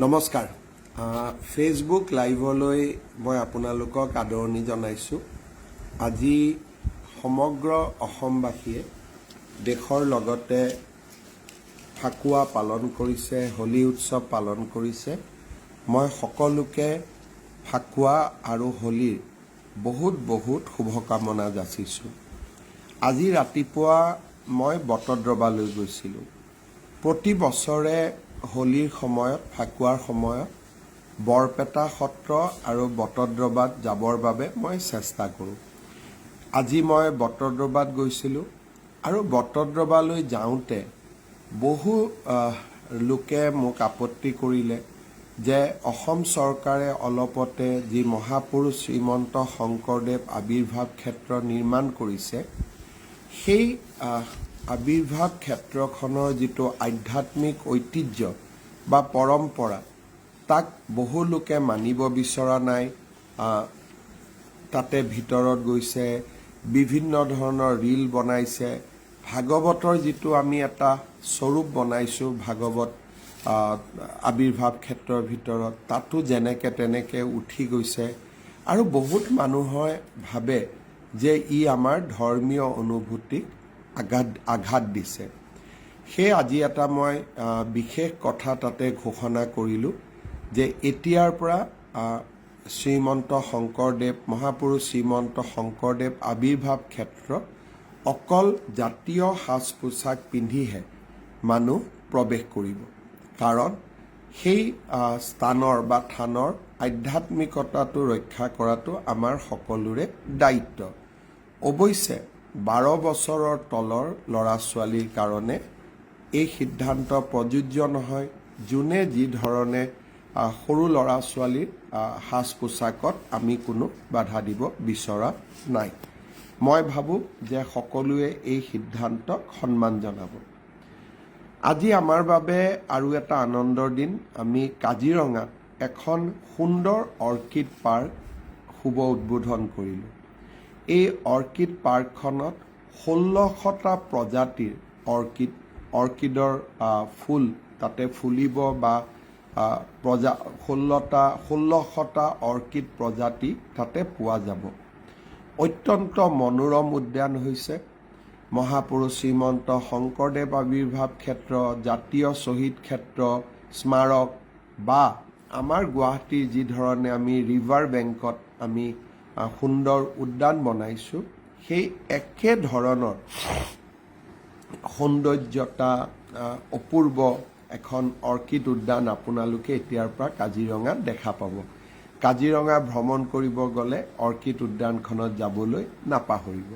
নমস্কাৰ ফেচবুক লাইভলৈ মই আপোনালোকক আদৰণি জনাইছোঁ। আজি সমগ্ৰ অসমবাসীয়ে দেশৰ লগতে ফাকুৱা পালন কৰিছে, হোলী উৎসৱ পালন কৰিছে। মই সকলোকে ফাকুৱা আৰু হোলীৰ বহুত শুভকামনা যাচিছোঁ। আজি ৰাতিপুৱা মই বটদ্ৰৱালৈ গৈছিলোঁ। প্ৰতি বছৰে হোলীৰ সময়ত, ফাকুৱাৰ সময়ত বৰপেটা সত্ৰ আৰু বটদ্ৰৱাত যাবৰ বাবে মই চেষ্টা কৰোঁ। আজি মই বটদ্ৰৱাত গৈছিলোঁ আৰু বটদ্ৰৱালৈ যাওঁতে বহু লোকে মোক আপত্তি কৰিলে যে অসম চৰকাৰে অলপতে যি মহাপুৰুষ শ্ৰীমন্ত শংকৰদেৱ আৱিৰ্ভাৱ ক্ষেত্ৰ নিৰ্মাণ কৰিছে, সেই আৱিৰ্ভাৱ ক্ষেত্ৰখনৰ যিটো আধ্যাত্মিক ঐতিহ্য বা পৰম্পৰা, তাক বহু লোকে মানিব বিচৰা নাই। তাতে ভিতৰত গৈছে, বিভিন্ন ধৰণৰ ৰীল বনাইছে। ভাগৱতৰ যিটো আমি এটা স্বৰূপ বনাইছোঁ ভাগৱত আৱিৰ্ভাৱ ক্ষেত্ৰৰ ভিতৰত, তাতো যেনেকৈ তেনেকৈ উঠি গৈছে আৰু বহুত মানুহে ভাবে যে ই আমাৰ ধৰ্মীয় অনুভূতিক আঘাত দিছে। সেই আজি এটা মই বিশেষ কথা তাতে ঘোষণা কৰিলোঁ যে এতিয়াৰ পৰা শ্ৰীমন্ত শংকৰদেৱ, মহাপুৰুষ শ্ৰীমন্ত শংকৰদেৱ আৱিৰ্ভাৱ ক্ষেত্ৰ অকল জাতীয় সাজ পোছাক পিন্ধিহে মানুহ প্ৰৱেশ কৰিব। কাৰণ সেই স্থানৰ বা থানৰ আধ্যাত্মিকতাটো ৰক্ষা কৰাটো আমাৰ সকলোৰে দায়িত্ব। অৱশ্যে 12 বছৰৰ তলৰ ল'ৰা ছোৱালীৰ কাৰণে এই সিদ্ধান্ত প্ৰযোজ্য নহয়। যোনে যি ধৰণে সৰু ল'ৰা ছোৱালীৰ সাজ পোছাকত আমি কোনো বাধা দিব বিচৰা নাই। মই ভাবোঁ যে সকলোৱে এই সিদ্ধান্তক সন্মান জনাব। আজি আমাৰ বাবে আৰু এটা আনন্দৰ দিন। আমি কাজিৰঙাত এখন সুন্দৰ অৰ্কিড পাৰ্ক শুভ উদ্বোধন কৰিলোঁ। এই অৰ্কিড পাৰ্কখনত 1600টা প্ৰজাতিৰ অৰ্কিডৰ ফুল তাতে ফুলিব বা 1600টা অৰ্কিড প্ৰজাতি তাতে পোৱা যাব। অত্যন্ত মনোৰম উদ্যান হৈছে। মহাপুৰুষ শ্ৰীমন্ত শংকৰদেৱ আৱিৰ্ভাৱ ক্ষেত্ৰ, জাতীয় শ্বহীদ ক্ষেত্ৰ, স্মাৰক বা আমাৰ গুৱাহাটীৰ যি ধৰণে আমি ৰিভাৰ বেংকত আমি সুন্দৰ উদ্যান বনাইছোঁ, সেই একে ধৰণৰ সৌন্দৰ্যতা অপূৰ্ব এখন অৰ্কিড উদ্যান আপোনালোকে এতিয়াৰ পৰা কাজিৰঙাত দেখা পাব। কাজিৰঙা ভ্ৰমণ কৰিব গ'লে অৰ্কিড উদ্যানখনত যাবলৈ নাপাহৰিব।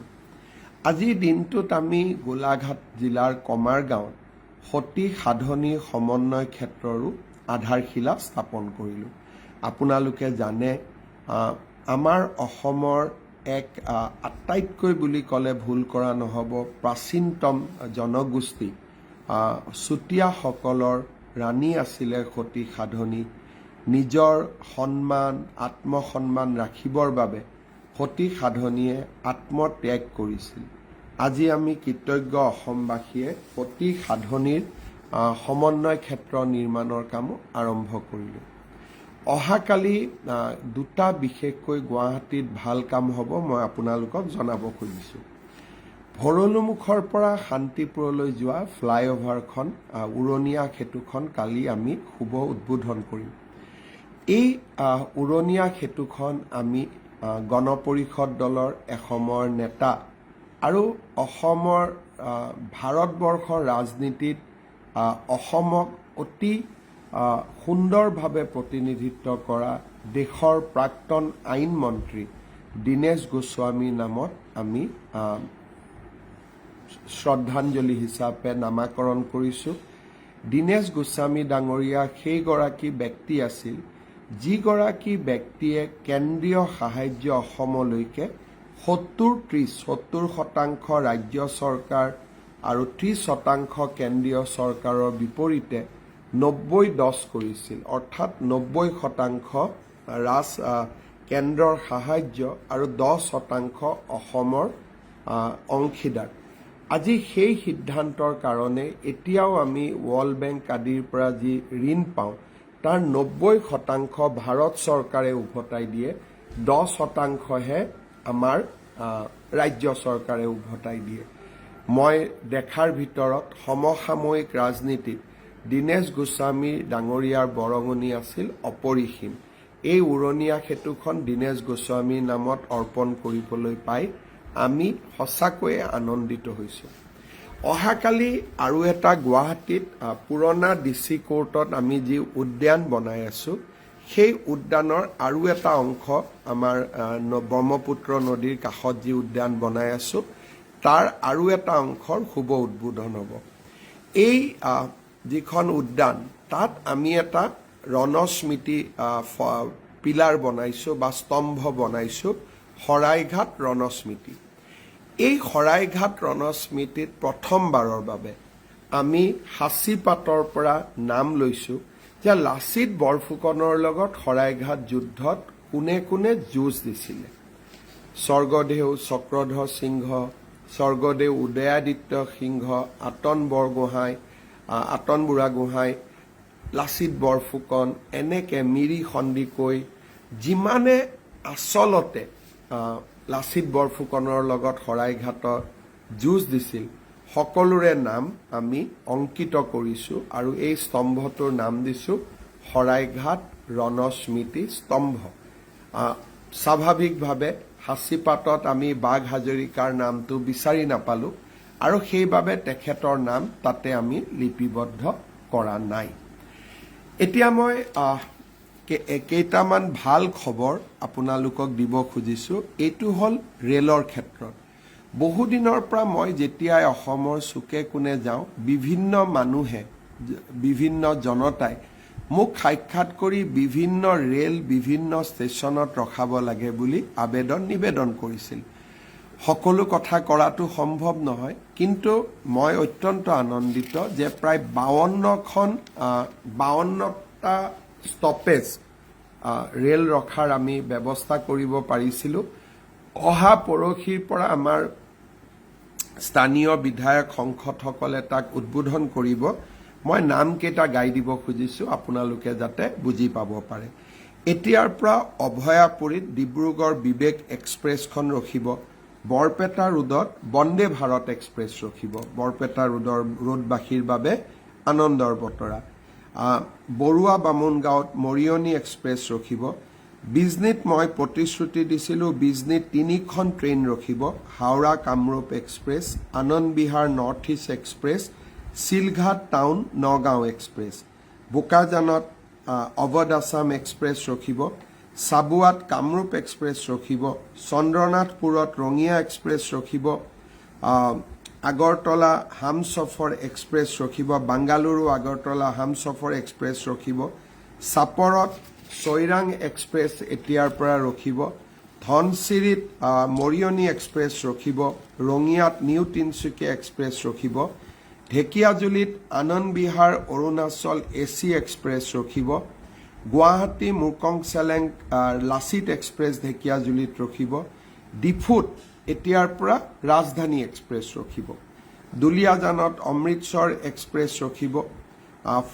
আজিৰ দিনটোত আমি গোলাঘাট জিলাৰ কমাৰগাঁৱত সতী সাধনী সমন্বয় ক্ষেত্ৰৰো আধাৰশিলা স্থাপন কৰিলোঁ। আপোনালোকে জানে আমাৰ অসমৰ এক আটাইতকৈ বুলি ক'লে ভুল কৰা নহ'ব প্ৰাচীনতম জনগোষ্ঠী চুতীয়াসকলৰ ৰাণী আছিলে সতী সাধনী। নিজৰ সন্মান, আত্মসন্মান ৰাখিবৰ বাবে সতী সাধনীয়ে আত্মত্যাগ কৰিছিল। আজি আমি কৃতজ্ঞ অসমবাসীয়ে সতী সাধনীৰ সমন্বয় ক্ষেত্ৰ নিৰ্মাণৰ কামো আৰম্ভ কৰিলোঁ। অহাকালি দুটা বিশেষকৈ গুৱাহাটীত ভাল কাম হ'ব, মই আপোনালোকক জনাব খুজিছোঁ। ভৰলুমুখৰ পৰা শান্তিপুৰলৈ যোৱা ফ্লাইঅভাৰখন, উৰণীয়া সেতুখন কালি আমি শুভ উদ্বোধন কৰিম। এই উৰণীয়া সেতুখন আমি গণপৰিষদ দলৰ এসময়ৰ নেতা আৰু অসমৰ ভাৰতবৰ্ষৰ ৰাজনীতিত অসমক অতি সুন্দৰভাৱে প্ৰতিনিধিত্ব কৰা দেশৰ প্ৰাক্তন আইন মন্ত্ৰী দীনেশ গোস্বামীৰ নামত আমি শ্ৰদ্ধাঞ্জলি হিচাপে নামাকৰণ কৰিছোঁ। দীনেশ গোস্বামী ডাঙৰীয়া সেইগৰাকী ব্যক্তি আছিল যিগৰাকী ব্যক্তিয়ে কেন্দ্ৰীয় সাহায্য অসমলৈকে 70% ৰাজ্য চৰকাৰ আৰু 30% কেন্দ্ৰীয় চৰকাৰৰ বিপৰীতে 90-10 কৰিছিল। অৰ্থাৎ 90% কেন্দ্ৰৰ সাহায্য আৰু 10% অসমৰ অংশীদাৰ। আজি সেই সিদ্ধান্তৰ কাৰণে এতিয়াও আমি ৱৰ্ল্ড বেংক আদিৰ পৰা যি ঋণ পাওঁ তাৰ 90% ভাৰত চৰকাৰে উভতাই দিয়ে, 10%হে আমাৰ ৰাজ্য চৰকাৰে উভতাই দিয়ে। মই দেখাৰ ভিতৰত সমসাময়িক ৰাজনীতিত দীনেশ গোস্বামী ডাঙৰীয়াৰ বৰঙণি আছিল অপৰিসীম। এই উৰণীয়া সেতুখন দীনেশ গোস্বামীৰ নামত অৰ্পণ কৰিবলৈ পাই আমি সঁচাকৈয়ে আনন্দিত হৈছোঁ। অহাকালি আৰু এটা গুৱাহাটীত পুৰণা DC কোৰ্টত আমি যি উদ্যান বনাই আছোঁ, সেই উদ্যানৰ আৰু এটা অংশ আমাৰ ব্ৰহ্মপুত্ৰ নদীৰ কাষত যি উদ্যান বনাই আছোঁ, তাৰ আৰু এটা অংশৰ শুভ উদ্বোধন হ'ব। এই যিখন উদ্যান, তাত আমি এটা ৰণস্মৃতি পিলাৰ বনাইছোঁ বা স্তম্ভ বনাইছোঁ, শৰাইঘাট ৰণস্মৃতি। এই শৰাইঘাট ৰণস্মৃতিত প্ৰথমবাৰৰ বাবে আমি সাঁচিপাতৰ পৰা নাম লৈছোঁ যে লাচিত বৰফুকনৰ লগত শৰাইঘাট যুদ্ধত কোনে কোনে যুঁজ দিছিলে। স্বৰ্গদেউ চক্ৰধৰ সিংহ, স্বৰ্গদেউ উদয়াদিত্য সিংহ, আতন বুঢ়াগোহাঁই, লাচিত বৰফুকন, এনেকে মিৰি সন্দিকৈ, যিমানে আচলতে লাচিত বৰফুকনৰ লগত শৰাইঘাটত যুঁজ দিছিল, সকলোৰে নাম আমি অংকিত কৰিছোঁ আৰু এই স্তম্ভটোৰ নাম দিছোঁ শৰাইঘাট ৰণস্মৃতি স্তম্ভ। স্বাভাৱিকভাৱে সাঁচিপাতত আমি বাঘ হাজৰিকাৰ নামটো বিচাৰি নাপালোঁ আৰু সেইবাবে তেখেতৰ নাম তাতে আমি লিপিবদ্ধ কৰা নাই। এতিয়া মই কেইটামান ভাল খবৰ আপোনালোকক দিব খুজিছোঁ। এইটো হ'ল ৰেলৰ ক্ষেত্ৰত। বহুদিনৰ পৰা মই যেতিয়াই অসমৰ চুকে কোণে যাওঁ, বিভিন্ন মানুহে, বিভিন্ন জনতাই মোক সাক্ষাৎ কৰি বিভিন্ন ৰেল বিভিন্ন ষ্টেচনত ৰখাব লাগে বুলি নিবেদন কৰিছিল। সকলো কথা কৰাটো সম্ভৱ নহয়, কিন্তু মই অত্যন্ত আনন্দিত যে প্ৰায় 52টা ষ্টপেজ ৰেল ৰখাৰ আমি ব্যৱস্থা কৰিব পাৰিছিলোঁ। অহা পৰহিৰ পৰা আমাৰ স্থানীয় বিধায়ক সংসদসকলে তাক উদ্বোধন কৰিব। মই নামকেইটা গাই দিব খুজিছোঁ, আপোনালোকে যাতে বুজি পাব পাৰে। এতিয়াৰ পৰা অভয়াপুৰীত ডিব্ৰুগড় বিবেক এক্সপ্ৰেছখন ৰখিব। বৰপেটা ৰোডত বন্দে ভাৰত এক্সপ্ৰেছ ৰখিব। বৰপেটা ৰোডবাসীৰ বাবে আনন্দৰ বতৰা। বৰুৱা বামুণগাঁৱত মৰিয়নি এক্সপ্ৰেছ ৰখিব। বিজনীত মই প্ৰতিশ্ৰুতি দিছিলোঁ, বিজনীত 3খন ট্ৰেইন ৰখিব। Howrah Kamrup express, Anand Vihar north east express, Silghat town Nagaon express. বোকাজানত অৱধ আছাম এক্সপ্ৰেছ ৰখিব। চাবুৱাত কামৰূপ এক্সপ্ৰেছ ৰখিব। চন্দ্ৰনাথপুৰত ৰঙিয়া এক্সপ্ৰেছ ৰখিব। আগৰতলা হামছফৰ এক্সপ্ৰেছ ৰখিব। বাংগালুৰু আগৰতলা হামছফৰ এক্সপ্ৰেছ ৰখিব। চাপৰত চৈৰাং এক্সপ্ৰেছ এতিয়াৰ পৰা ৰখিব। ধনচিৰিত মৰিয়নি এক্সপ্ৰেছ ৰখিব। ৰঙিয়াত নিউ তিনিচুকীয়া এক্সপ্ৰেছ ৰখিব। ঢেকিয়াজুলিত আনন্দ বিহাৰ অৰুণাচল AC এক্সপ্ৰেছ ৰখিব। গুৱাহাটী মুৰ্কং চেলেং লাচিত এক্সপ্ৰেছ ঢেকিয়াজুলিত ৰখিব। ডিফুত এতিয়াৰ পৰা ৰাজধানী এক্সপ্ৰেছ ৰখিব। দুলিয়াজানত অমৃতসৰ এক্সপ্ৰেছ ৰখিব।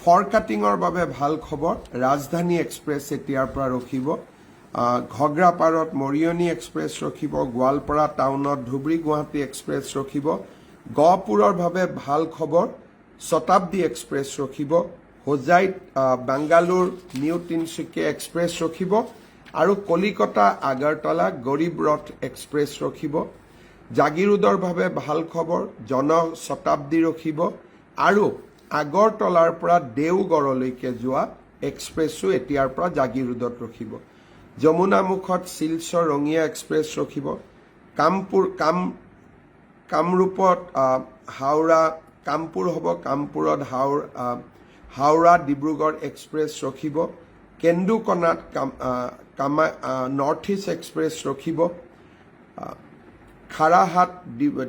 ফৰকাটিঙৰ বাবে ভাল খবৰ, ৰাজধানী এক্সপ্ৰেছ এতিয়াৰ পৰা ৰখিব। ঘগ্ৰাপাৰত মৰিয়নি এক্সপ্ৰেছ ৰখিব। গোৱালপাৰা টাউনত ধুবুৰী গুৱাহাটী এক্সপ্ৰেছ ৰখিব। গহপুৰৰ বাবে ভাল খবৰ, শতাব্দী এক্সপ্ৰেছ ৰখিব। হোজাইত বাংগালোৰ নিউ তিনিচুকীয়া এক্সপ্ৰেছ ৰখিব আৰু কলিকতা আগৰতলা গৰীব ৰথ এক্সপ্ৰেছ ৰখিব। জাগিৰোডৰ বাবে ভাল খবৰ, জনশতাব্দী ৰখিব আৰু আগৰতলাৰ পৰা দেওগড়লৈকে যোৱা এক্সপ্ৰেছো এতিয়াৰ পৰা জাগিৰোডত ৰখিব। যমুনামুখত শিলচৰ ৰঙিয়া এক্সপ্ৰেছ ৰখিব। কামৰূপত কামপুৰ হ'ব, কামপুৰত হাওৰা ডিব্ৰুগড় এক্সপ্ৰেছ ৰখিব। কেন্দুকণাত নৰ্থ ইষ্ট এক্সপ্ৰেছ ৰখিব। খাৰাহাট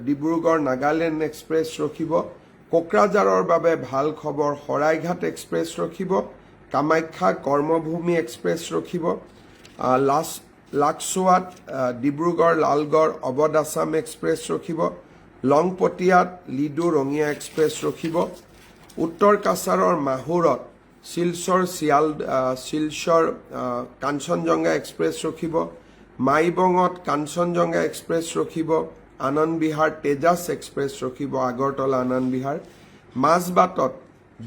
ডিব্ৰুগড় নাগালেণ্ড এক্সপ্ৰেছ ৰখিব। কোকৰাঝাৰৰ বাবে ভাল খবৰ, শৰাইঘাট এক্সপ্ৰেছ ৰখিব। কামাখ্যা কৰ্মভূমি এক্সপ্ৰেছ ৰখিব। লাকছোৱাত ডিব্ৰুগড় লালগড় অৱধ আছাম এক্সপ্ৰেছ ৰখিব। লংপটীয়াত লিডু ৰঙিয়া এক্সপ্ৰেছ ৰখিব। উত্তৰ কাছাৰৰ মাহুৰত শিলচৰ কাঞ্চনজঙ্ঘা এক্সপ্ৰেছ ৰখিব, মাইবঙত কাঞ্চনজঙ্ঘা এক্সপ্ৰেছ ৰখিব, আনন্দ বিহাৰ তেজাছ এক্সপ্ৰেছ ৰখিব, আগৰতলা আনন্দ বিহাৰ, মাজবাটত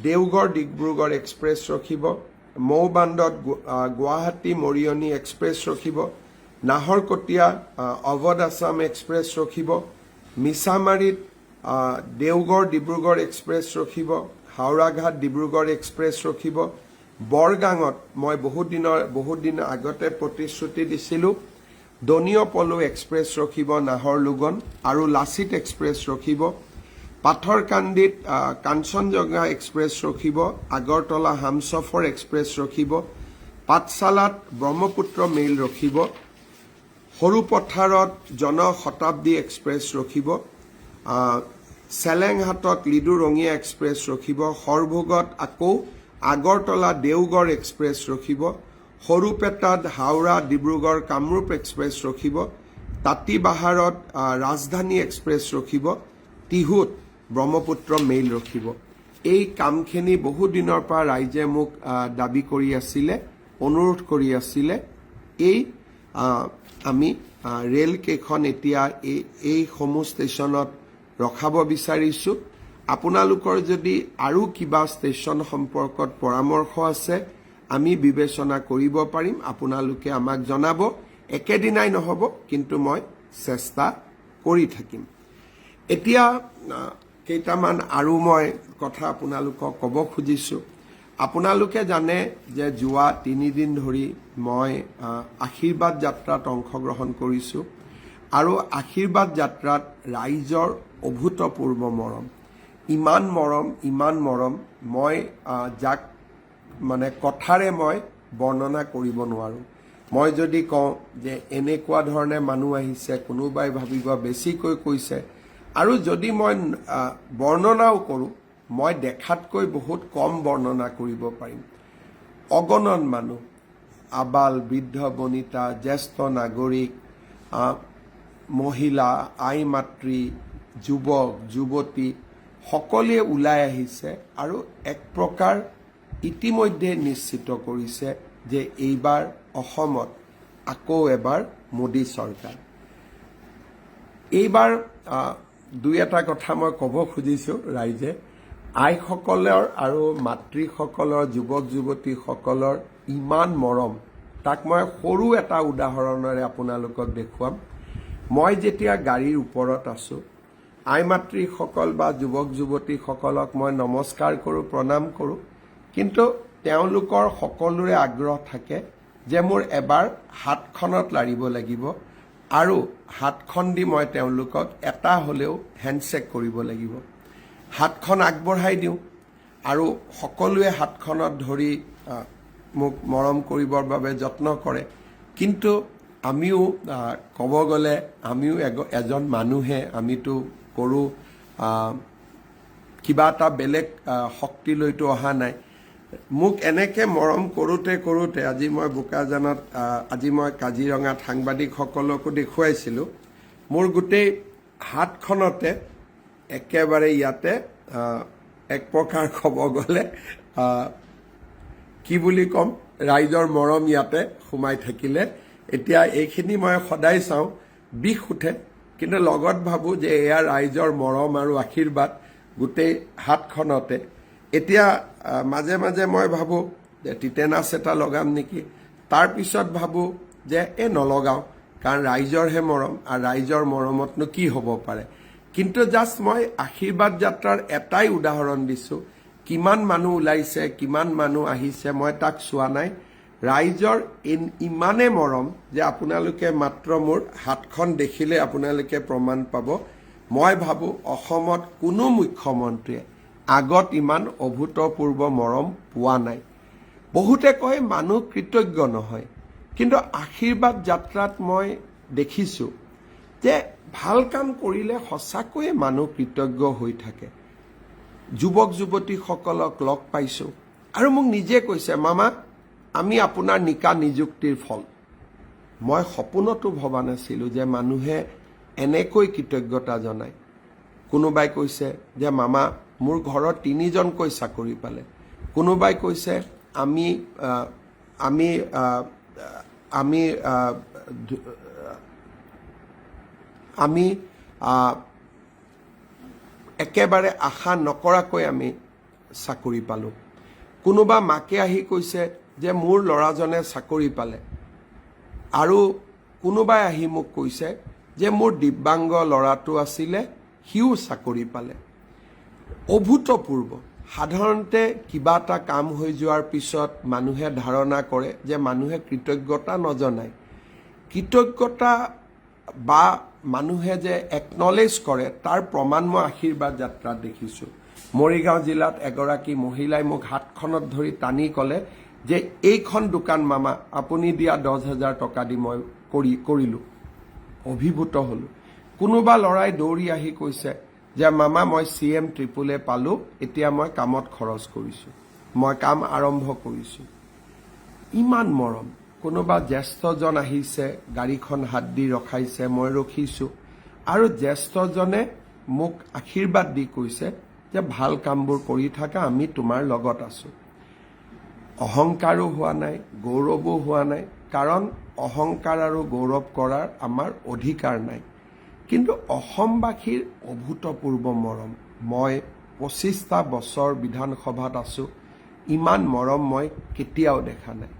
দেওগড় ডিব্ৰুগড় এক্সপ্ৰেছ ৰখিব, মৌবাণ্ডত গুৱাহাটী মৰিয়নি এক্সপ্ৰেছ ৰখিব, নাহৰকটীয়া অৱধ আছাম এক্সপ্ৰেছ ৰখিব, মিছামাৰীত দেওগড় ডিব্ৰুগড় এক্সপ্ৰেছ ৰখিব, হাওৰাঘাট ডিব্ৰুগড় এক্সপ্ৰেছ ৰখিব, বৰগাঙত মই বহুত দিন আগতে প্ৰতিশ্ৰুতি দিছিলোঁ দনীয় পলু এক্সপ্ৰেছ ৰখিব নাহৰলুগন আৰু লাচিত এক্সপ্ৰেছ ৰখিব, পাথৰকান্দিত কাঞ্চনজঙ্ঘা এক্সপ্ৰেছ ৰখিব, আগৰতলা হামছফৰ এক্সপ্ৰেছ ৰখিব, পাঠশালাত ব্ৰহ্মপুত্ৰ মেইল ৰখিব, সৰুপথাৰত জনশতাব্দী এক্সপ্ৰেছ ৰখিব, চেলেংহাটত লিডু ৰঙিয়া এক্সপ্ৰেছ ৰখিব, সৰভোগত আকৌ আগৰতলা দেওগড় এক্সপ্ৰেছ ৰখিব, সৰুপেটাত হাওৰা ডিব্ৰুগড় কামৰূপ এক্সপ্ৰেছ ৰখিব, তাঁতীবাহাৰত ৰাজধানী এক্সপ্ৰেছ ৰখিব, টিহুত ব্ৰহ্মপুত্ৰ মেইল ৰখিব। এই কামখিনি বহুদিনৰ পৰা ৰাইজে মোক দাবী কৰি আছিলে, অনুৰোধ কৰি আছিলে। আমি ৰেলকেইখন এতিয়া এইসমূহ ষ্টেচনত ৰখাব বিচাৰিছোঁ। আপোনালোকৰ যদি আৰু কিবা ষ্টেচন সম্পৰ্কত পৰামৰ্শ আছে আমি বিবেচনা কৰিব পাৰিম, আপোনালোকে আমাক জনাব। একেদিনাই নহ'ব, কিন্তু মই চেষ্টা কৰি থাকিম। এতিয়া কেইটামান আৰু মই কথা আপোনালোকক ক'ব খুজিছোঁ। আপোনালোকে জানে যে যোৱা 3 দিন ধৰি মই আশীৰ্বাদ যাত্ৰাত অংশগ্ৰহণ কৰিছোঁ আৰু আশীৰ্বাদ যাত্ৰাত ৰাইজৰ অভূতপূৰ্ব মৰম, ইমান মৰম মই যাক মানে কথাৰে মই বৰ্ণনা কৰিব নোৱাৰোঁ। মই যদি কওঁ যে এনেকুৱা ধৰণে মানুহ আহিছে, কোনোবাই ভাবিব বেছিকৈ কৈছে, আৰু যদি মই বৰ্ণনাও কৰোঁ মই দেখাতকৈ বহুত কম বৰ্ণনা কৰিব পাৰিম। অগণন মানুহ, আবাল বৃদ্ধ বনিতা, জ্যেষ্ঠ নাগৰিক, মহিলা, আই মাতৃ, যুৱক যুৱতী সকলোৱে ওলাই আহিছে আৰু এক প্ৰকাৰ ইতিমধ্যে নিশ্চিত কৰিছে যে এইবাৰ অসমত আকৌ এবাৰ মোদী চৰকাৰ। এইবাৰ দুই এটা কথা মই ক'ব খুজিছোঁ ৰাইজে, আইসকলৰ আৰু মাতৃসকলৰ, যুৱক যুৱতীসকলৰ ইমান মৰম, তাক মই সৰু এটা উদাহৰণেৰে আপোনালোকক দেখুৱাম। মই যেতিয়া গাড়ীৰ ওপৰত আছোঁ, আই মাতৃসকল বা যুৱক যুৱতীসকলক মই নমস্কাৰ কৰোঁ, প্ৰণাম কৰোঁ, কিন্তু তেওঁলোকৰ সকলোৰে আগ্ৰহ থাকে যে মোৰ এবাৰ হাতখনত লাৰিব লাগিব আৰু হাতখন দি মই তেওঁলোকক এটা হ'লেও হেণ্ডশ্বেক কৰিব লাগিব। হাতখন আগবঢ়াই দিওঁ আৰু সকলোৱে হাতখনত ধৰি মোক মৰম কৰিবৰ বাবে যত্ন কৰে। কিন্তু আমিও ক'ব গ'লে আমিও এজন মানুহে, আমিতো কৰোঁ কিবা এটা বেলেগ শক্তিলৈতো অহা নাই। মোক এনেকৈ মৰম কৰোঁতে আজি মই বোকাজানত, আজি মই কাজিৰঙাত সাংবাদিকসকলকো দেখুৱাইছিলোঁ, মোৰ গোটেই হাতখনতে একেবাৰে ইয়াতে এক প্ৰকাৰ ক'ব গ'লে কি বুলি ক'ম, ৰাইজৰ মৰম ইয়াতে সোমাই থাকিলে। এতিয়া এইখিনি মই সদায় চাওঁ, বিষ উঠে, কিন্তু লগত ভাবোঁ যে এয়া ৰাইজৰ মৰম আৰু আশীৰ্বাদ গোটেই হাতখনতে। এতিয়া মাজে মাজে মই ভাবোঁ যে টিটেনাছ এটা লগাম নেকি, তাৰপিছত ভাবোঁ যে নলগাওঁ, কাৰণ ৰাইজৰহে মৰম আৰু ৰাইজৰ মৰমতনো কি হ'ব পাৰে। কিন্তু জাষ্ট মই আশীৰ্বাদ যাত্ৰাৰ এটাই উদাহৰণ দিছোঁ। কিমান মানুহ ওলাইছে, কিমান মানুহ আহিছে মই তাক চোৱা নাই। ৰাইজৰ ইমানে মৰম যে আপোনালোকে মাত্ৰ মোৰ হাতখন দেখিলে আপোনালোকে প্ৰমাণ পাব। মই ভাবোঁ অসমত কোনো মুখ্যমন্ত্ৰীয়ে আগত ইমান অভূতপূৰ্ব মৰম পোৱা নাই। বহুতে কয় মানুহ কৃতজ্ঞ নহয়, কিন্তু আশীৰ্বাদ যাত্ৰাত মই দেখিছোঁ যে ভাল কাম কৰিলে সঁচাকৈয়ে মানুহ কৃতজ্ঞ হৈ থাকে। যুৱক যুৱতীসকলক লগ পাইছোঁ আৰু মোক নিজে কৈছে, মামা আমি আপোনাৰ নিযুক্তিৰ ফল। মই সপোনতো ভবা নাছিলোঁ যে মানুহে এনেকৈ কৃতজ্ঞতা জনায়। কোনোবাই কৈছে যে মামা মোৰ ঘৰত 3জনকৈ চাকৰি পালে, কোনোবাই কৈছে আমি আমি আমি আমি একেবাৰে আশা নকৰাকৈ আমি চাকৰি পালোঁ। কোনোবা মাকে আহি কৈছে যে মোৰ ল'ৰাজনে চাকৰি পালে, আৰু কোনোবাই আহি মোক কৈছে যে মোৰ দিব্যাংগ ল'ৰাটো আছিলে, সিও চাকৰি পালে। অভূতপূৰ্ব। সাধাৰণতে কিবা এটা কাম হৈ যোৱাৰ পিছত মানুহে ধাৰণা কৰে যে মানুহে কৃতজ্ঞতা নজনায়। কৃতজ্ঞতা বা মানুহে যে একনলেজ কৰে তাৰ প্ৰমাণ মই আশীৰ্বাদ যাত্ৰাত দেখিছোঁ। মৰিগাঁও জিলাত এগৰাকী মহিলাই মোক হাতখনত ধৰি টানি ক'লে যে এইখন দোকান মামা আপুনি দিয়া 10,000 টকা দি মই কৰিলোঁ। অভিভূত হ'লোঁ। কোনোবা ল'ৰাই দৌৰি আহি কৈছে যে মামা মই CM AAA পালোঁ, এতিয়া মই কামত খৰচ কৰিছোঁ, মই কাম আৰম্ভ কৰিছোঁ। ইমান মৰম। কোনোবা জ্যেষ্ঠজন আহিছে, গাড়ীখন হাত দি ৰখাইছে, মই ৰখিছোঁ, আৰু জ্যেষ্ঠজনে মোক আশীৰ্বাদ দি কৈছে যে ভাল কামবোৰ কৰি থাকা, আমি তোমাৰ লগত আছোঁ। অহংকাৰো হোৱা নাই, গৌৰৱো হোৱা নাই, কাৰণ অহংকাৰ আৰু গৌৰৱ কৰাৰ আমাৰ অধিকাৰ নাই। কিন্তু অসমবাসীৰ অভূতপূৰ্ব মৰম। মই 25টা বছৰ বিধানসভাত আছোঁ, ইমান মৰম মই কেতিয়াও দেখা নাই।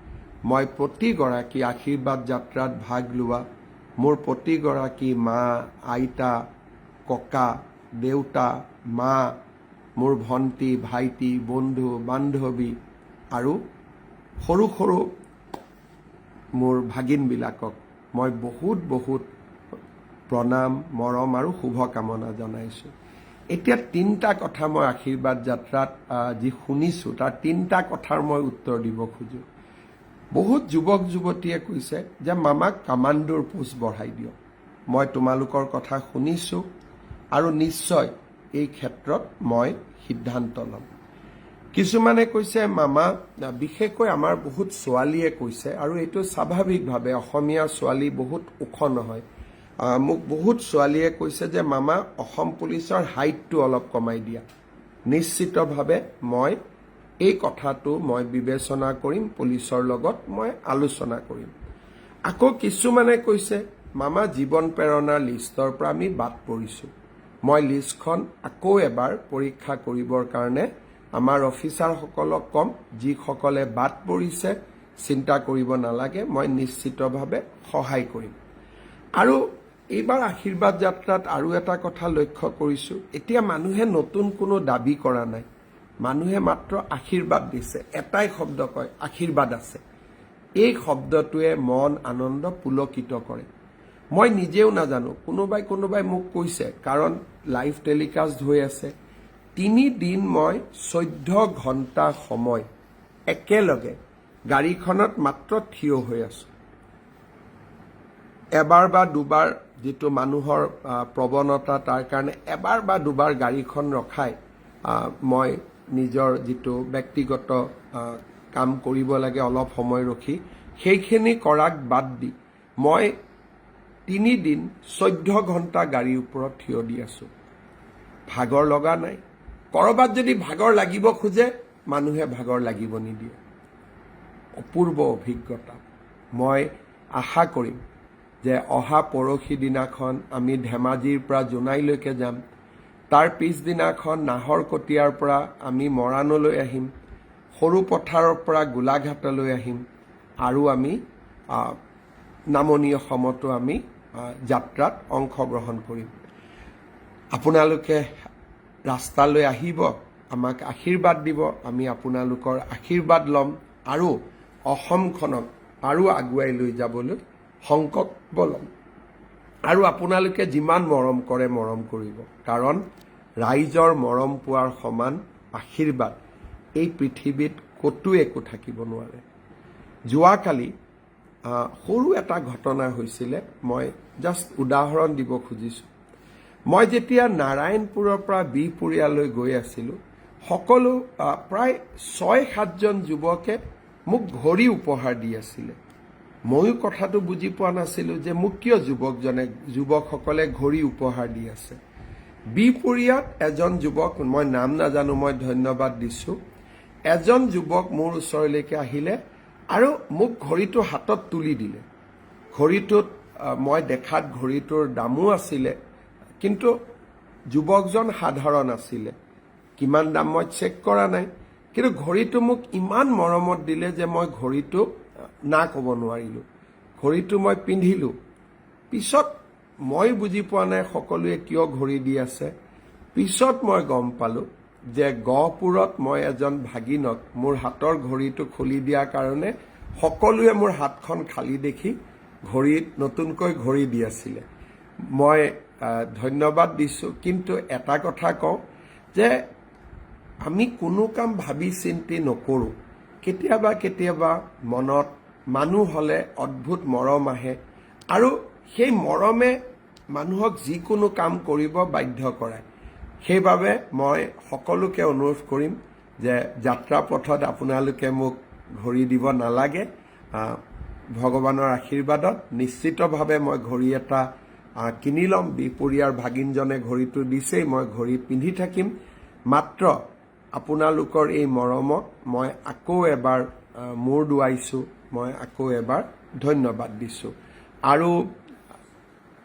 মই প্ৰতিগৰাকী আশীৰ্বাদ যাত্ৰাত ভাগ লোৱা মোৰ প্ৰতিগৰাকী মা, আইতা, ককা, দেউতা, মা, মোৰ ভণ্টি, ভাইটি, বন্ধু, বান্ধৱী আৰু সৰু সৰু মোৰ ভাগিনবিলাকক মই বহুত বহুত প্ৰণাম, মৰম আৰু শুভকামনা জনাইছোঁ। এতিয়া 3টা কথা মই আশীৰ্বাদ যাত্ৰাত যি শুনিছোঁ তাৰ 3টা কথাৰ মই উত্তৰ দিব খোজোঁ। বহুত যুৱক যুৱতীয়ে কৈছে যে মামাক কামাণ্ডোৰ পোষ্ট বঢ়াই দিয়ক। মই তোমালোকৰ কথা শুনিছোঁ আৰু নিশ্চয় এই ক্ষেত্ৰত মই সিদ্ধান্ত ল'ম। কিছুমানে কৈছে মামা, বিশেষকৈ আমাৰ বহুত ছোৱালীয়ে কৈছে, আৰু এইটো স্বাভাৱিকভাৱে অসমীয়া ছোৱালী বহুত ওখ নহয়, মোক বহুত ছোৱালীয়ে কৈছে যে মামা অসম পুলিচৰ হাইটটো অলপ কমাই দিয়া। নিশ্চিতভাৱে মই এই কথাটো মই বিবেচনা কৰিম, পুলিচৰ লগত মই আলোচনা কৰিম। আকৌ কিছুমানে কৈছে মামা জীৱন প্ৰেৰণাৰ লিষ্টৰ পৰা আমি বাদ পৰিছোঁ। মই লিষ্টখন আকৌ এবাৰ পৰীক্ষা কৰিবৰ কাৰণে আমাৰ অফিচাৰসকলক ক'ম, যিসকলে বাদ পৰিছে চিন্তা কৰিব নালাগে, মই নিশ্চিতভাৱে সহায় কৰিম। আৰু এইবাৰ আশীৰ্বাদ যাত্ৰাত আৰু এটা কথা লক্ষ্য কৰিছোঁ, এতিয়া মানুহে নতুন কোনো দাবী কৰা নাই, মানুহে মাত্ৰ আশীৰ্বাদ দিছে। এটাই শব্দ কয়, আশীৰ্বাদ আছে। এই শব্দটোৱে মন আনন্দ পুলকিত কৰে। মই নিজেও নাজানো, কোনোবাই মোক কৈছে, কাৰণ লাইভ টেলিকাষ্ট হৈ আছে, 3 দিন মই 14 ঘণ্টা সময় একেলগে গাড়ীখনত মাত্ৰ থিয় হৈ আছোঁ। এবাৰ বা দুবাৰ যিটো মানুহৰ প্ৰৱণতা, তাৰ কাৰণে এবাৰ বা দুবাৰ গাড়ীখন ৰখাই মই নিজৰ যিটো ব্যক্তিগত কাম কৰিব লাগে অলপ সময় ৰখি, সেইখিনি কৰাক বাদ দি মই 3 দিন 14 ঘণ্টা গাড়ীৰ ওপৰত থিয় দি আছোঁ। ভাগৰ লগা নাই। ক'ৰবাত যদি ভাগৰ লাগিব খোজে, মানুহে ভাগৰ লাগিব নিদিয়ে। অপূৰ্ব অভিজ্ঞতা। মই আশা কৰিম যে অহা পৰহি দিনাখন আমি ধেমাজিৰ পৰা জোনাইলৈকে যাম, তাৰ পিছদিনাখন নাহৰকটীয়াৰ পৰা আমি মৰাণলৈ আহিম, সৰু পথাৰৰ পৰা গোলাঘাটলৈ আহিম, আৰু আমি নামনি অসমতো আমি যাত্ৰাত অংশগ্ৰহণ কৰিম। আপোনালোকে ৰাস্তালৈ আহিব, আমাক আশীৰ্বাদ দিব, আমি আপোনালোকৰ আশীৰ্বাদ ল'ম, আৰু অসমখনক আৰু আগুৱাই লৈ যাবলৈ সংকল্প ল'ম। আৰু আপোনালোকে যিমান মৰম কৰে মৰম কৰিব, কাৰণ ৰাইজৰ মৰম পোৱাৰ সমান আশীৰ্বাদ এই পৃথিৱীত ক'তো একো থাকিব নোৱাৰে। যোৱাকালি সৰু এটা ঘটনা হৈছিলে, মই জাষ্ট উদাহৰণ দিব খুজিছোঁ। মই যেতিয়া নাৰায়ণপুৰৰ পৰা বিহপুৰীয়ালৈ গৈ আছিলোঁ, সকলো প্ৰায় 6-7জন যুৱকে মোক ঘড়ী উপহাৰ দি আছিলে। ময়ো কথাটো বুজি পোৱা নাছিলোঁ যে মোক কিয় যুৱকসকলে ঘড়ী উপহাৰ দি আছে। বিহপুৰীয়াত এজন যুৱক, মই নাম নাজানো, মই ধন্যবাদ দিছোঁ, এজন যুৱক মোৰ ওচৰলৈকে আহিলে আৰু মোক ঘড়ীটো হাতত তুলি দিলে। ঘড়ীটোত মই দেখাত ঘড়ীটোৰ দামো আছিলে, কিন্তু যুৱকজন সাধাৰণ আছিলে। কিমান দাম মই চেক কৰা নাই, কিন্তু ঘড়ীটো মোক ইমান মৰমত দিলে যে মই ঘড়ীটো না ক'ব নোৱাৰিলোঁ। ঘড়ীটো মই পিন্ধিলোঁ। পিছত মই বুজি পোৱা নাই সকলোৱে কিয় ঘড়ী দি আছে। পিছত মই গম পালোঁ যে গহপুৰত মই এজন ভাগিনক মোৰ হাতৰ ঘড়ীটো খুলি দিয়াৰ কাৰণে সকলোৱে মোৰ হাতখন খালী দেখি নতুনকৈ ঘড়ী দি আছিলে। মই ধন্যবাদ দিছোঁ। কিন্তু এটা কথা কওঁ যে আমি কোনো কাম ভাবি চিন্তি নকৰোঁ। কেতিয়াবা কেতিয়াবা মনত মানুহ হ'লে অদ্ভুত মৰম আহে, আৰু সেই মৰমে মানুহক যিকোনো কাম কৰিব বাধ্য কৰায়। সেইবাবে মই সকলোকে অনুৰোধ কৰিম যে যাত্ৰা পথত আপোনালোকে মোক ঘড়ী দিব নালাগে। ভগৱানৰ আশীৰ্বাদত নিশ্চিতভাৱে মই ঘড়ী এটা কিনি ল'ম। বিহপুৰীয়াৰ ভাগিনজনে ঘড়ীটো দিছেই, মই ঘড়ী পিন্ধি থাকিম। মাত্ৰ আপোনালোকৰ এই মৰমক মই আকৌ এবাৰ মূৰ দুৱাইছোঁ, মই আকৌ এবাৰ ধন্যবাদ দিছোঁ। আৰু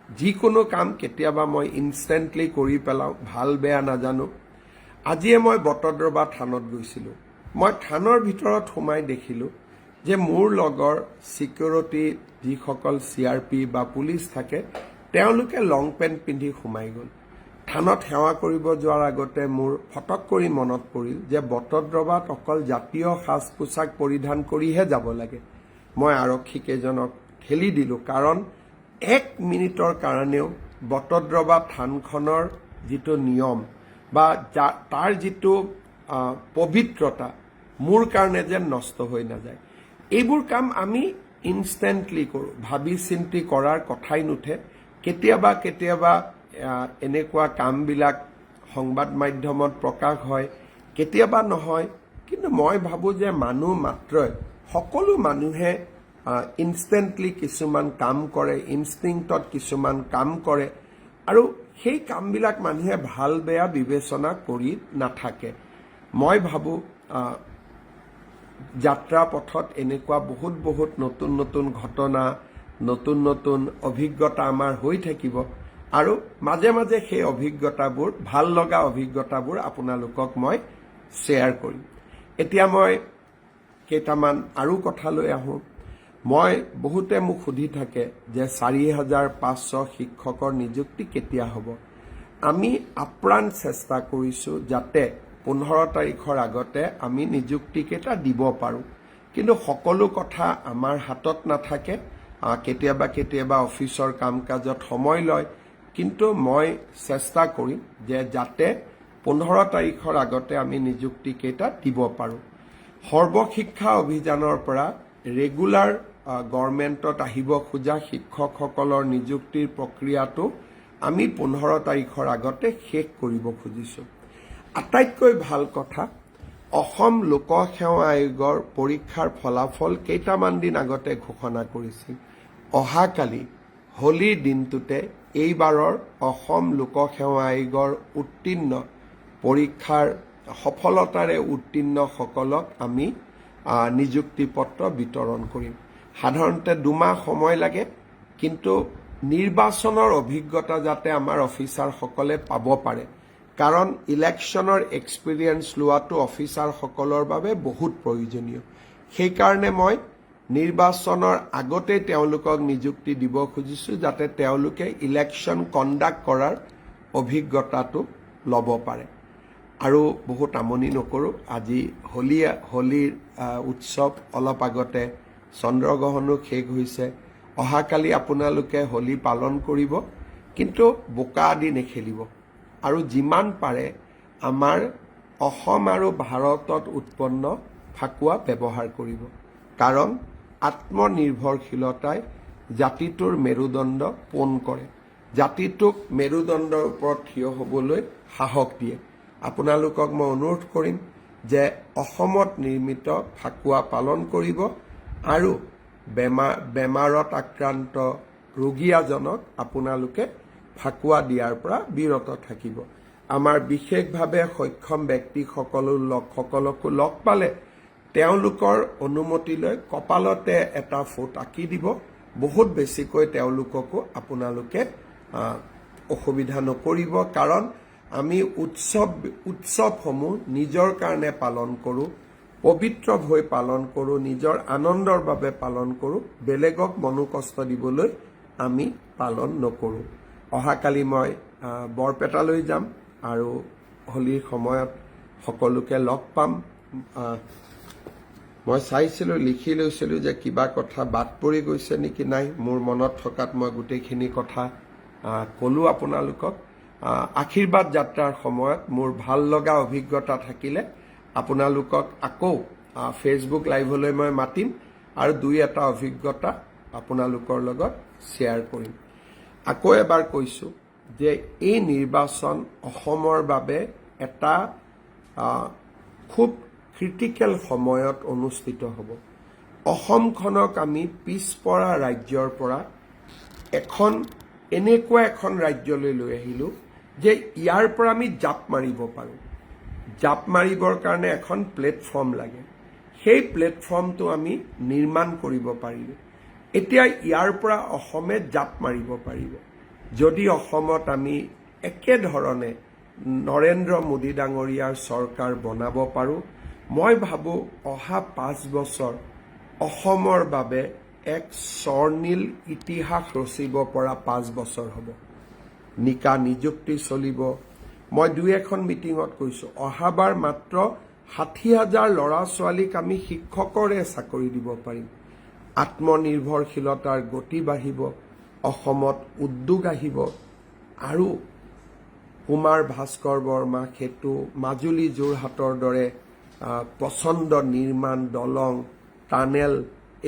যিকোনো কাম কেতিয়াবা মই ইনষ্টেণ্টলি কৰি পেলাওঁ, ভাল বেয়া নাজানো। আজিয়ে মই বটদ্ৰৱা থানত গৈছিলোঁ। মই থানৰ ভিতৰত সোমাই দেখিলোঁ যে মোৰ লগৰ ছিকিউৰিটি যিসকল CRP বা পুলিচ থাকে, তেওঁলোকে লং পেণ্ট পিন্ধি সোমাই গ'ল। থানত সেৱা কৰিব যোৱাৰ আগতে মোৰ ফটক কৰি মনত পৰিল যে বটদ্ৰৱাত অকল জাতীয় সাজ পোছাক পৰিধান কৰিহে যাব লাগে। মই আৰক্ষীকেইজনক ঠেলি দিলোঁ, কাৰণ 1 মিনিটৰ কাৰণেও বটদ্ৰৱা থানখনৰ যিটো নিয়ম বা তাৰ যিটো পবিত্ৰতা মোৰ কাৰণে যেন নষ্ট হৈ নাযায়। এইবোৰ কাম আমি ইনষ্টেণ্টলি কৰোঁ, ভাবি চিন্তি কৰাৰ কথাই নুঠে। কেতিয়াবা কেতিয়াবা এনেকুৱা কামবিলাক সংবাদ মাধ্যমত প্ৰকাশ হয়, কেতিয়াবা নহয়। কিন্তু মই ভাবোঁ যে মানুহ মাত্ৰই সকলো মানুহে ইনষ্টেণ্টলি কিছুমান কাম কৰে, ইনষ্টিংক্টত কিছুমান কাম কৰে, আৰু সেই কামবিলাক মানুহে ভাল বেয়া বিবেচনা কৰি নাথাকে। মই ভাবোঁ যাত্ৰা পথত এনেকুৱা বহুত নতুন নতুন ঘটনা, নতুন নতুন অভিজ্ঞতা আমাৰ হৈ থাকিব, আৰু মাজে মাজে সেই অভিজ্ঞতাবোৰ, ভাল লগা অভিজ্ঞতাবোৰ আপোনালোকক মই শ্বেয়াৰ কৰিম। এতিয়া মই কেইটামান আৰু কথালৈ আহোঁ। বহুতে মোক সুধি থাকে যে 4,500 শিক্ষকৰ নিযুক্তি কেতিয়া হ'ব। আমি আপ্ৰাণ চেষ্টা কৰিছোঁ যাতে 15 তাৰিখৰ আগতে আমি নিযুক্তিকেইটা দিব পাৰোঁ। কিন্তু সকলো কথা আমাৰ হাতত নাথাকে। কেতিয়াবা কেতিয়াবা অফিচৰ কাম কাজত সময় লয়, কিন্তু মই চেষ্টা কৰিম যে যাতে 15 তাৰিখৰ আগতে আমি নিযুক্তিকেইটা দিব পাৰোঁ। সৰ্বশিক্ষা অভিযানৰ পৰা ৰেগুলাৰ গভৰ্ণমেণ্টত আহিব খোজা শিক্ষকসকলৰ নিযুক্তিৰ প্ৰক্ৰিয়াটো আমি 15 তাৰিখৰ আগতে শেষ কৰিব খুজিছোঁ। আটাইতকৈ ভাল কথা, অসম লোকসেৱা আয়োগৰ পৰীক্ষাৰ ফলাফল কেইটামান দিন আগতে ঘোষণা কৰিছিল। অহাকালি হোলীৰ দিনটোতে এইবাৰৰ অসম লোকসেৱা আয়োগৰ উত্তীৰ্ণ পৰীক্ষাৰ সফলতাৰে উত্তীৰ্ণসকলক আমি নিযুক্তি পত্ৰ বিতৰণ কৰিম। সাধাৰণতে 2 মাহ সময় লাগে, কিন্তু নিৰ্বাচনৰ অভিজ্ঞতা যাতে আমাৰ অফিচাৰসকলে পাব পাৰে, কাৰণ ইলেকশ্যনৰ এক্সপিৰিয়েঞ্চ লোৱাটো অফিচাৰসকলৰ বাবে বহুত প্ৰয়োজনীয়। সেইকাৰণে মই নিৰ্বাচনৰ আগতেই তেওঁলোকক নিযুক্তি দিব খুজিছোঁ, যাতে তেওঁলোকে ইলেকশ্যন কণ্ডাক্ট কৰাৰ অভিজ্ঞতাটো ল'ব পাৰে। আৰু বহুত আমনি নকৰোঁ, আজি হোলীৰ উৎসৱ, অলপ আগতে চন্দ্ৰগ্ৰহণো শেষ হৈছে। অহাকালি আপোনালোকে হোলী পালন কৰিব, কিন্তু বোকা আদি নেখেলিব, আৰু যিমান পাৰে আমাৰ অসম আৰু ভাৰতত উৎপন্ন ফাকুৱা ব্যৱহাৰ কৰিব। কাৰণ আত্মনিৰ্ভৰশীলতাই জাতিটোৰ মেৰুদণ্ড পোন কৰে, জাতিটোক মেৰুদণ্ডৰ ওপৰত থিয় হ'বলৈ সাহস দিয়ে। আপোনালোকক মই অনুৰোধ কৰিম যে অসমত নিৰ্মিত ফাকুৱা পালন কৰিব, আৰু বেমাৰত আক্ৰান্ত ৰোগীয়াজনক আপোনালোকে ফাকুৱা দিয়াৰ পৰা বিৰত থাকিব। আমাৰ বিশেষভাৱে সক্ষম ব্যক্তিসকলকো লগ পালে তেওঁলোকৰ অনুমতি লৈ কপালতে এটা ফুট আঁকি দিব। বহুত বেছিকৈ তেওঁলোককো আপোনালোকে অসুবিধা নকৰিব, কাৰণ আমি উৎসৱসমূহ নিজৰ কাৰণে পালন কৰোঁ, পবিত্ৰ হৈ পালন কৰোঁ, নিজৰ আনন্দৰ বাবে পালন কৰোঁ, বেলেগক মনোকষ্ট দিবলৈ আমি পালন নকৰোঁ। অহাকালি মই বৰপেটালৈ যাম আৰু হোলীৰ সময়ত সকলোকে লগ পাম। মই চাইছিলোঁ, লিখি লৈছিলোঁ যে কিবা কথা বাদ পৰি গৈছে নেকি, নাই, মোৰ মনত থকাত মই গোটেইখিনি কথা ক'লোঁ আপোনালোকক। আশীৰ্বাদ যাত্ৰাৰ সময়ত মোৰ ভাল লগা অভিজ্ঞতা থাকিলে আপোনালোকক আকৌ ফেচবুক লাইভলৈ মই মাতিম আৰু দুই এটা অভিজ্ঞতা আপোনালোকৰ লগত শ্বেয়াৰ কৰিম। আকৌ এবাৰ কৈছোঁ যে এই নিৰ্বাচন অসমৰ বাবে এটা খুব ক্ৰিটিকেল সময়ত অনুষ্ঠিত হ'ব। অসমখনক আমি পিছপৰা ৰাজ্যৰ পৰা এনেকুৱা এখন ৰাজ্যলৈ লৈ আহিলোঁ যে ইয়াৰ পৰা আমি জাপ মাৰিব পাৰোঁ। জাপ মাৰিবৰ কাৰণে এখন প্লেটফৰ্ম লাগে, সেই প্লেটফৰ্মটো আমি নিৰ্মাণ কৰিব পাৰিলোঁ। এতিয়া ইয়াৰ পৰা অসমে জাপ মাৰিব পাৰিব যদি অসমত আমি একেধৰণে নৰেন্দ্ৰ মোদী ডাঙৰীয়াৰ চৰকাৰ বনাব পাৰোঁ। মই ভাবোঁ অহা 5 বছৰ অসমৰ বাবে এক স্বৰ্ণীল ইতিহাস ৰচিব পৰা 5 বছৰ হ'ব। নিযুক্তি চলিব। মই দুই এখন মিটিঙত কৈছোঁ, অহাবাৰ মাত্ৰ 60,000 ল'ৰা ছোৱালীক আমি শিক্ষকৰে চাকৰি দিব পাৰিম। আত্মনিৰ্ভৰশীলতাৰ গতি বাঢ়িব, অসমত উদ্যোগ আহিব আৰু কুমাৰ ভাস্কৰ বৰ্মা সেতু, মাজুলী যোৰহাটৰ দৰে প্ৰচণ্ড নিৰ্মাণ, দলং, টানেল,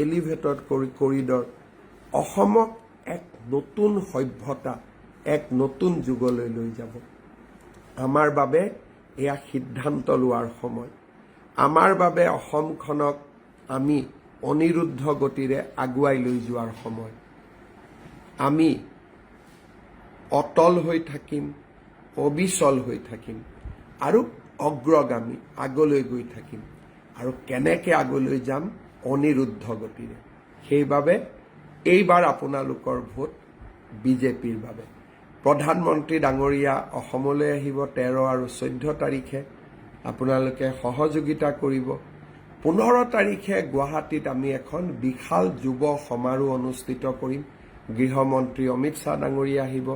এলিভেটেড কৰিডৰ অসমক এক নতুন সভ্যতা, এক নতুন যুগলৈ লৈ যাব। আমাৰ বাবে এয়া সিদ্ধান্ত লোৱাৰ সময়। আমাৰ বাবে অসমখনক আমি অনিৰুদ্ধ গতিৰে আগুৱাই লৈ যোৱাৰ সময়। আমি অটল হৈ থাকিম, অবিচল হৈ থাকিম আৰু অগ্ৰগামী, আগলৈ গৈ থাকিম। আৰু কেনেকৈ আগলৈ যাম? অনিৰুদ্ধ গতিৰে। সেইবাবে এইবাৰ আপোনালোকৰ ভোট বিজেপিৰ বাবে। প্ৰধানমন্ত্ৰী ডাঙৰীয়া অসমলৈ আহিব 13 আৰু 14 তাৰিখে। আপোনালোকে সহযোগিতা কৰিব। 15 তাৰিখে গুৱাহাটীত আমি এখন বিশাল যুৱ সমাৰোহ অনুষ্ঠিত কৰিম। গৃহমন্ত্ৰী অমিত শ্বাহ ডাঙৰীয়া আহিব।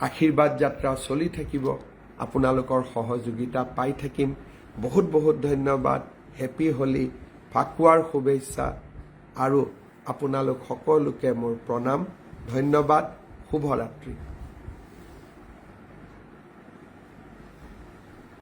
আশীৰ্বাদ যাত্ৰা চলি থাকিব। আপোনালোকৰ সহযোগিতা পাই থাকিম। বহুত বহুত ধন্যবাদ। হেপী হোলী, ফাকুৱাৰ শুভেচ্ছা আৰু আপোনালোক সকলোকে মোৰ প্ৰণাম, ধন্যবাদ, শুভৰাত্ৰি।